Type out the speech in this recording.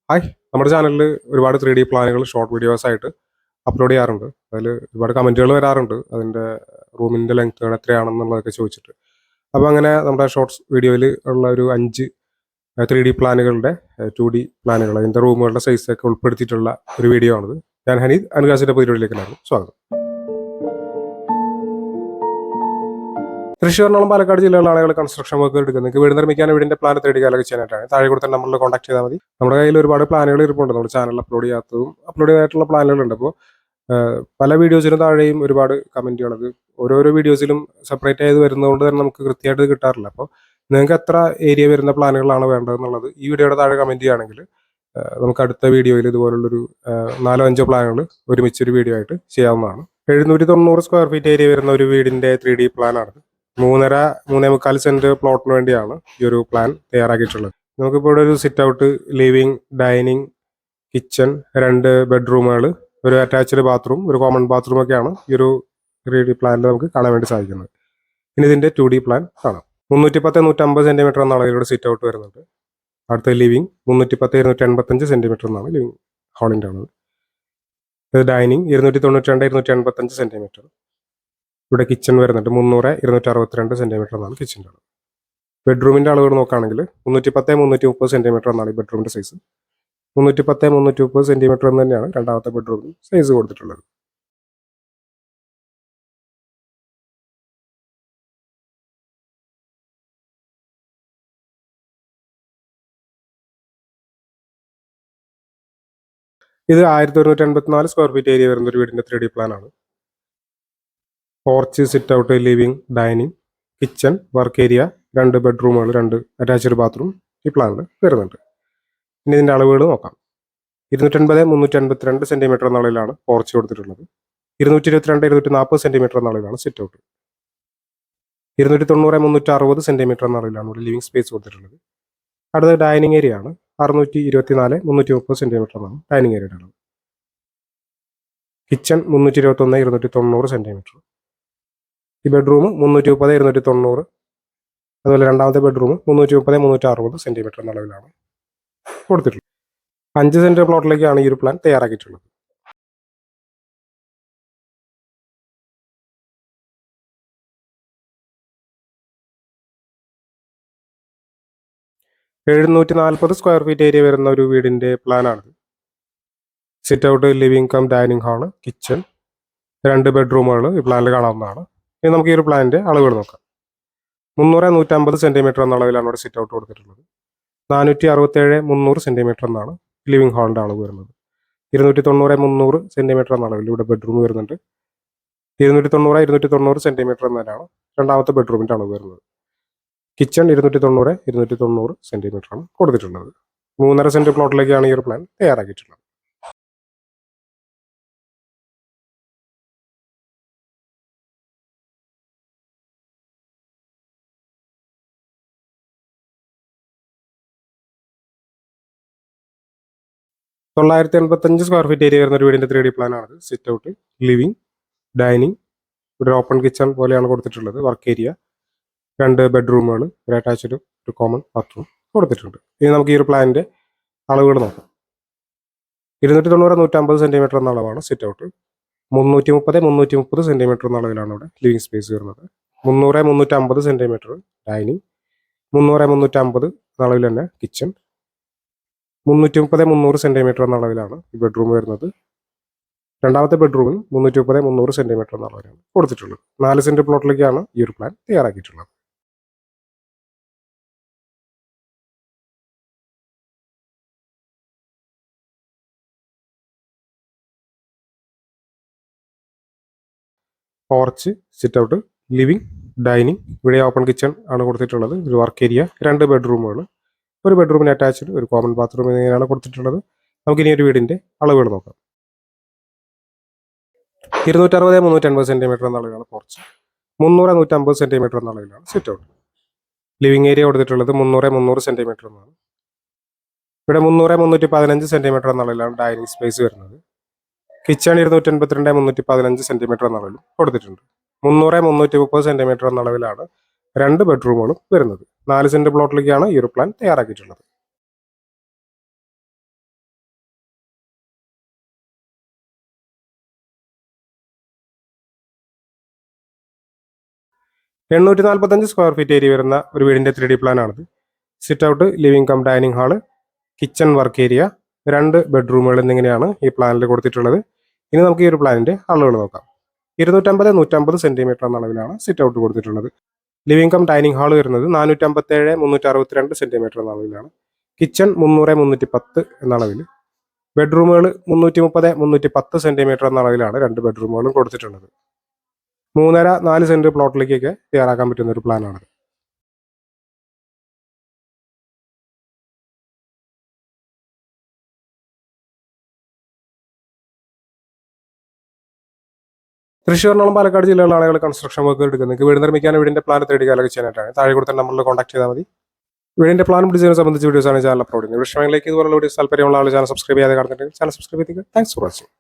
Hi, നമ്മുടെ ചാനലിൽ ഒരുപാട് 3D പ്ലാനുകൾ ഷോർട്ട് വീഡിയോസ് ആയിട്ട് അപ്ലോഡ് ചെയ്യാറുണ്ട്. അതിൽ ഒരുപാട് കമൻറ്റുകൾ വരാറുണ്ട്. അതിൻ്റെ റൂമിൻ്റെ ലെങ്ത്തുകൾ എത്രയാണെന്നുള്ളതൊക്കെ ചോദിച്ചിട്ട്. അപ്പോൾ അങ്ങനെ നമ്മുടെ ഷോർട്സ് വീഡിയോയിൽ ഉള്ള ഒരു 5 3D പ്ലാനുകളുടെ 2D പ്ലാനുകൾ അതിൻ്റെ റൂമുകളുടെ സൈസൊക്കെ ഉൾപ്പെടുത്തിയിട്ടുള്ള ഒരു വീഡിയോ ആണിത്. ഞാൻ ഹനീദ് അനുകാശിൻ്റെ പരിപാടിയിലേക്ക് എല്ലാവർക്കും സ്വാഗതം. തൃശ്ശൂർ, എറണാകുളം, പാലക്കാട് ജില്ലകളിലെ ആളുകൾ കൺസ്ട്രക്ഷൻ വർക്ക് എടുക്കുന്നത് നിങ്ങൾക്ക് വീട് നിർമ്മിക്കാൻ വീടിന്റെ പ്ലാൻ 3D കാലൊക്കെ ചെയ്യാനായിട്ടാണ്. താഴെ കൊടുത്ത നമ്പറിൽ കോൺടാക്ട് ചെയ്താൽ മതി. നമ്മുടെ കയ്യിൽ ഒരുപാട് പ്ലാനുകൾ ഇരിപ്പുണ്ട്. നമ്മുടെ ചാനലിൽ അപ്ലോഡ് ചെയ്യാത്തതും അപ്ലോഡ് ചെയ്തിട്ടുള്ള പ്ലാനുകളുണ്ട്. അപ്പോൾ പല വീഡിയോസിനും താഴെയും ഒരുപാട് കമൻറ്റുകൾ, അത് ഓരോരോ വീഡിയോസിലും സെപ്പറേറ്റ് ചെയ്ത് വരുന്നതുകൊണ്ട് തന്നെ നമുക്ക് കൃത്യമായിട്ട് കിട്ടാറില്ല. അപ്പോൾ നിങ്ങൾക്ക് എത്ര ഏരിയ വരുന്ന പ്ലാനുകളാണ് വേണ്ടതെന്നുള്ളത് ഈ വീഡിയോയുടെ താഴെ കമൻറ്റ് ചെയ്യുകയാണെങ്കിൽ നമുക്ക് അടുത്ത വീഡിയോയിൽ ഇതുപോലുള്ളൊരു 4-5 പ്ലാനുകൾ ഒരുമിച്ചൊരു വീഡിയോ ആയിട്ട് ചെയ്യാവുന്നതാണ്. 790 സ്ക്വയർ ഫീറ്റ് ഏരിയ വരുന്ന ഒരു വീടിന്റെ 3D പ്ലാനാണ്. 3.5 സെന്റ് പ്ലോട്ടിന് വേണ്ടിയാണ് ഈ ഒരു പ്ലാൻ തയ്യാറാക്കിയിട്ടുള്ളത്. നമുക്കിപ്പോൾ ഇവിടെ ഒരു sit out, living, dining, kitchen, 2 ബെഡ്റൂമുകൾ, ഒരു അറ്റാച്ച്ഡ് ബാത്റൂം, ഒരു കോമൺ ബാത്റൂം ഒക്കെയാണ് ഈ ഒരു 3D പ്ലാനിൽ നമുക്ക് കാണാൻ വേണ്ടി സാധിക്കുന്നത്. ഇനി ഇതിന്റെ 2D പ്ലാൻ കാണാം. 310-150 സെന്റിമീറ്റർ എന്ന അളവിലൂടെ സിറ്റ് ഔട്ട് വരുന്നുണ്ട്. അടുത്ത ലിവിംഗ് 310-285 സെന്റിമീറ്റർ എന്നാണ് ലിവിംഗ് ഹാളിന്റെ അളവ്. Dining 292-285 centimetre. ഇവിടെ കിച്ചൺ വരുന്നുണ്ട് 300-262 സെന്റിമീറ്റർ എന്നാണ് കിച്ചൻ്റെ അളവ്. ബെഡ്റൂമിന്റെ അളവുകൾ നോക്കുകയാണെങ്കിൽ 310-330 സെന്റിമീറ്റർ എന്നാണ് ഈ ബെഡ്റൂമിന്റെ സൈസ്. 310-330 സെന്റിമീറ്റർ എന്ന് തന്നെയാണ് രണ്ടാമത്തെ ബെഡ്റൂമിന് സൈസ് കൊടുത്തിട്ടുള്ളത്. ഇത് 1184 സ്ക്വയർ ഫീറ്റ് ഏരിയ വരുന്ന ഒരു വീടിന്റെ 3D പ്ലാൻ ആണ്. Porch, sit out, living, dining, kitchen, work area, 2 ബെഡ്റൂമുകൾ, 2 attached bathroom ഈ പ്ലാനിൽ വരുന്നുണ്ട്. ഇനി ഇതിൻ്റെ അളവുകൾ നോക്കാം. 280-352 സെന്റിമീറ്റർ എന്ന അളവിലാണ് പോർച്ച് കൊടുത്തിട്ടുള്ളത്. 222-240 സെന്റിമീറ്റർ എന്ന അളവിലാണ് സിറ്റ് ഔട്ട്. 290-360 സെന്റിമീറ്റർ എന്ന അളവിലാണ് ഇവിടെ ലിവിംഗ് സ്പേസ് കൊടുത്തിട്ടുള്ളത്. അടുത്ത ഡൈനിങ് ഏരിയ ആണ്. 624-330 സെന്റിമീറ്റർ എന്നാണ് ഡൈനിങ് ഏരിയയുടെ അളവ്. Kitchen 321-290 centimetre. ഈ ബെഡ്റൂം 330-290, അതുപോലെ രണ്ടാമത്തെ ബെഡ്റൂം 330-360 സെന്റിമീറ്റർ എന്ന അളവിലാണ് കൊടുത്തിട്ടുള്ളത്. 5 സെന്റ് പ്ലോട്ടിലേക്കാണ് ഈ ഒരു പ്ലാൻ തയ്യാറാക്കിയിട്ടുള്ളത്. $740 സ്ക്വയർ ഫീറ്റ് ഏരിയ വരുന്ന ഒരു വീടിന്റെ പ്ലാനാണ്. Sit out, living come dining hall, kitchen, 2 ബെഡ്റൂമുകൾ ഈ പ്ലാനിൽ കാണാവുന്നതാണ്. ഇനി നമുക്ക് ഈ ഒരു പ്ലാനിന്റെ അളവുകൾ നോക്കാം. 300-150 സെന്റിമീറ്റർ എന്ന അളവിലാണ് ഇവിടെ സിറ്റ് ഔട്ട് കൊടുത്തിട്ടുള്ളത്. 467-300 സെന്റിമീറ്റർ എന്നാണ് ലിവിംഗ് ഹാളിന്റെ അളവ് വരുന്നത്. 290-300 സെന്റിമീറ്റർ എന്ന അളവിൽ ഇവിടെ ബെഡ്റൂം വരുന്നുണ്ട്. 290-290 സെന്റിമീറ്റർ എന്നതാണ് രണ്ടാമത്തെ ബെഡ്റൂമിന്റെ അളവ് വരുന്നത്. കിച്ചൺ 290-290 സെന്റിമീറ്റർ ആണ് കൊടുത്തിട്ടുള്ളത്. 3.5 സെന്റ് പ്ലോട്ടിലേക്കാണ് ഈ ഒരു പ്ലാൻ തയ്യാറാക്കിയിട്ടുള്ളത്. $985 സ്ക്വയർ ഫീറ്റ് ഏരിയ വരുന്ന ഒരു വീടിന്റെ 3D പ്ലാനാണ്. സിറ്റ് ഔട്ട്, ലിവിംഗ്, ഡൈനിങ്, ഒരു ഓപ്പൺ കിച്ചൺ പോലെയാണ് കൊടുത്തിട്ടുള്ളത്. വർക്ക് ഏരിയ, 2 ബെഡ്റൂമുകൾ, ഒരു അറ്റാച്ച്ഡ്, ഒരു കോമൺ ബാത്റൂം കൊടുത്തിട്ടുണ്ട്. ഇനി നമുക്ക് ഈ ഒരു പ്ലാനിന്റെ അളവുകൾ നോക്കാം. 290-150 സെന്റിമീറ്റർ എന്ന അളവാണ് സിറ്റ് ഔട്ട്. 330-330 സെന്റിമീറ്റർ എന്ന അളവിലാണ് ഇവിടെ ലിവിംഗ് സ്പേസ് വരുന്നത്. 300-350 സെന്റിമീറ്റർ ഡൈനിങ്, 300-350 എന്ന അളവിൽ തന്നെ കിച്ചൺ, 330-300 സെന്റിമീറ്റർ എന്ന അളവിലാണ് ഈ ബെഡ്റൂം വരുന്നത്. രണ്ടാമത്തെ ബെഡ്റൂമിൽ 330-300 സെന്റിമീറ്റർ എന്ന അളവിലാണ് കൊടുത്തിട്ടുള്ളത്. 4 സെന്റ് പ്ലോട്ടിലേക്കാണ് ഈ ഒരു പ്ലാൻ തയ്യാറാക്കിയിട്ടുള്ളത്. Porch, sit out, living, dining, ഇവിടെ ഓപ്പൺ കിച്ചൺ ആണ് കൊടുത്തിട്ടുള്ളത്. ഒരു വർക്ക് ഏരിയ, 2 ബെഡ്റൂമുകൾ, ഒരു ബെഡ്റൂമിന് അറ്റാച്ച്ഡ്, ഒരു കോമൺ ബാത്റൂം എന്നിങ്ങനെയാണ് കൊടുത്തിട്ടുള്ളത്. നമുക്കിനി ഒരു വീടിന്റെ അളവുകൾ നോക്കാം. 260-350 സെന്റിമീറ്റർ എന്ന അളവിലാണ് പോർച്ച്. 300-150 സെന്റിമീറ്റർ എന്ന അളവിലാണ് സിറ്റ് ഔട്ട്. ലിവിംഗ് ഏരിയ കൊടുത്തിട്ടുള്ളത് 300-300 സെന്റിമീറ്റർ എന്നാണ്. ഇവിടെ 300-315 സെന്റിമീറ്റർ എന്ന അളവിലാണ് ഡൈനിങ് സ്പേസ് വരുന്നത്. കിച്ചൺ 282-315 സെന്റിമീറ്റർ എന്ന അളവിൽ കൊടുത്തിട്ടുണ്ട്. 300-330 സെന്റിമീറ്റർ എന്ന അളവിലാണ് 2 ബെഡ്റൂമുകളും വരുന്നത്. 4 സെന്റ് പ്ലോട്ടിലേക്കാണ് ഈ ഒരു പ്ലാൻ തയ്യാറാക്കിയിട്ടുള്ളത്. 845 സ്ക്വയർ ഫീറ്റ് ഏരിയ വരുന്ന ഒരു വീടിന്റെ 3D പ്ലാൻ ആണിത്. Sit out, living come dining hall, kitchen work area, 2 ബെഡ്റൂമുകൾ എന്നിങ്ങനെയാണ് ഈ പ്ലാനിൽ കൊടുത്തിട്ടുള്ളത്. ഇനി നമുക്ക് ഈ ഒരു പ്ലാനിന്റെ അളവുകൾ നോക്കാം. 250 150 സെന്റിമീറ്റർ എന്ന അളവിലാണ് സിറ്റ് ഔട്ട് കൊടുത്തിട്ടുള്ളത്. ലിവിംഗ് കം ഡൈനിങ് ഹാൾ വരുന്നത് 457 362 സെന്റിമീറ്റർ എന്ന അളവിലാണ്. കിച്ചൺ 300 310 എന്ന അളവിൽ. ബെഡ്റൂമുകൾ 330 310 സെന്റിമീറ്റർ എന്ന അളവിലാണ് 2 ബെഡ്റൂമുകളും കൊടുത്തിട്ടുള്ളത്. 3.5-4 സെന്റ് പ്ലോട്ടിലേക്കൊക്കെ തയ്യാറാക്കാൻ പറ്റുന്ന ഒരു പ്ലാനാണ്. തൃശ്ശൂർ, എറണാകുളം, പാലക്കാട് ജില്ലകളിലെ ആളുകൾ കൺസ്ട്രക്ഷൻ വർക്ക് എടുക്കുന്നത് നിങ്ങൾക്ക് വീട് നിർമ്മിക്കാൻ വീടിന്റെ പ്ലാൻ 3D കാലൊക്കെ ചെയ്യാനായിട്ടാണ്. താഴെ കൊടുത്ത നമ്പറിൽ കോൺടാക്ട് ചെയ്താൽ മതി. വീടിന്റെ പ്ലാൻ ഡിസൈനെ സംബന്ധിച്ച വീഡിയോസാണ് ചാനൽ അപ്ലോഡ് ചെയ്യുന്നത്. വിഷയങ്ങളിലേക്ക് ഇതുപോലുള്ള വീഡിയോസ് താല്പര്യമുള്ള ആൾ ചാനൽ സബ്സ്ക്രൈബ് ചെയ്യാതെ കാണുന്നുണ്ടെങ്കിൽ ചാനൽ സബ്സ്ക്രൈബ് ചെയ്യുക. Thanks for watching.